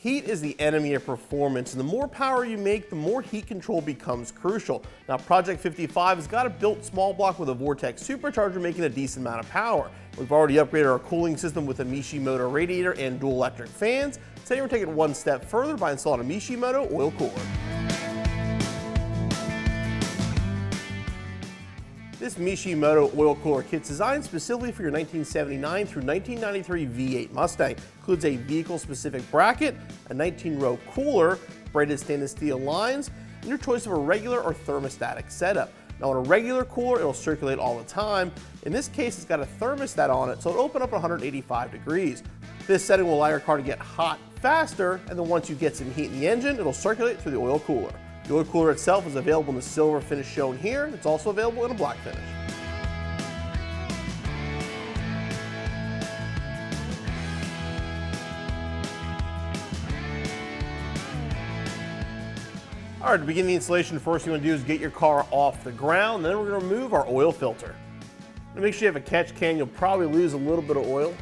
Heat is the enemy of performance, and the more power you make, the more heat control becomes crucial. Now, Project 55 has got a built small block with a Vortex supercharger making a decent amount of power. We've already upgraded our cooling system with a Mishimoto radiator and dual electric fans. Today we're taking it one step further by installing a Mishimoto oil cooler. This Mishimoto oil cooler kit is designed specifically for your 1979 through 1993 V8 Mustang. Includes a vehicle-specific bracket, a 19-row cooler, braided stainless steel lines, and your choice of a regular or thermostatic setup. Now on a regular cooler, it'll circulate all the time. In this case, it's got a thermostat on it, so it'll open up at 185 degrees. This setting will allow your car to get hot faster, and then once you get some heat in the engine, it'll circulate through the oil cooler. The oil cooler itself is available in the silver finish shown here. It's also available in a black finish. All right, to begin the installation, first thing you want to do is get your car off the ground. Then we're going to remove our oil filter. To make sure you have a catch can, you'll probably lose a little bit of oil.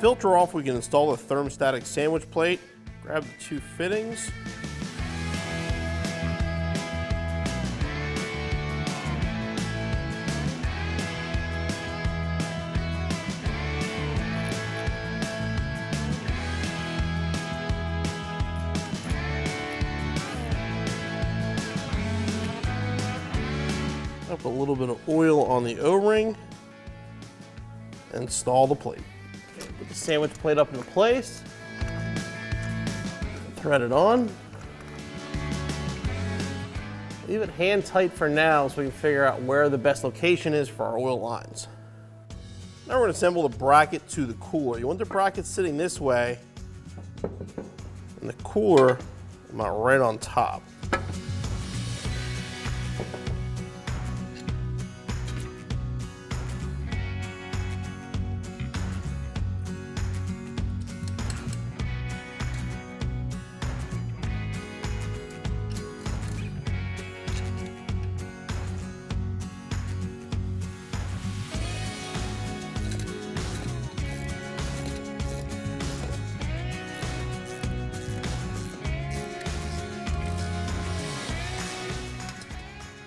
Filter off, we can install a thermostatic sandwich plate. Grab the two fittings. Up a little bit of oil on the O-ring. Install the plate. Put the sandwich plate up into place, thread it on. Leave it hand tight for now so we can figure out where the best location is for our oil lines. Now we're going to assemble the bracket to the cooler. You want the bracket sitting this way and the cooler about right on top.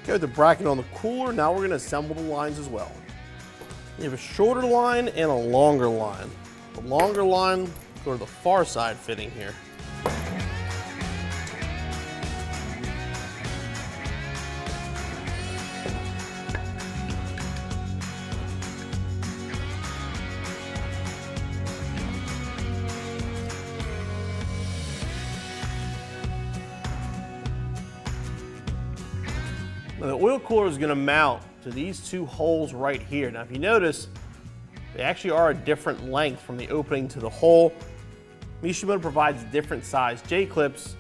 Okay, with the bracket on the cooler, now we're going to assemble the lines as well. You have a shorter line and a longer line. The longer line, go to the far side fitting here. Now the oil cooler is going to mount to these two holes right here. Now if you notice, they actually are a different length from the opening to the hole. Mishimoto provides different size J-clips.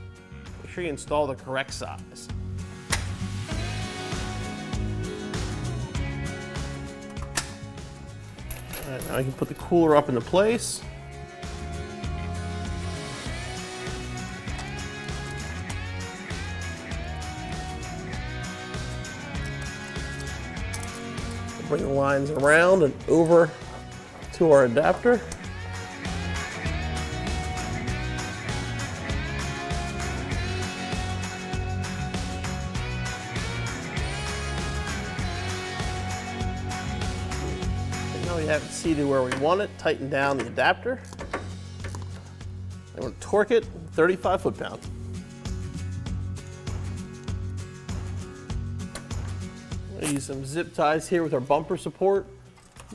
Make sure you install the correct size. All right, now I can put the cooler up into place. Bring the lines around and over to our adapter. And now we have it seated where we want it. Tighten down the adapter. I'm going to torque it 35 foot-pounds. Use some zip ties here with our bumper support.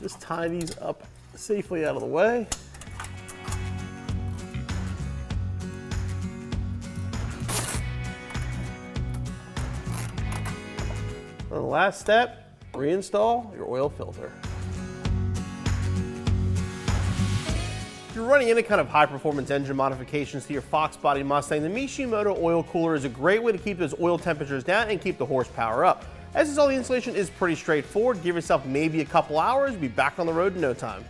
Just tie these up safely out of the way. And the last step, reinstall your oil filter. If you're running any kind of high performance engine modifications to your Fox body Mustang, the Mishimoto oil cooler is a great way to keep those oil temperatures down and keep the horsepower up. As is all, the installation is pretty straightforward. Give yourself maybe a couple hours, be back on the road in no time.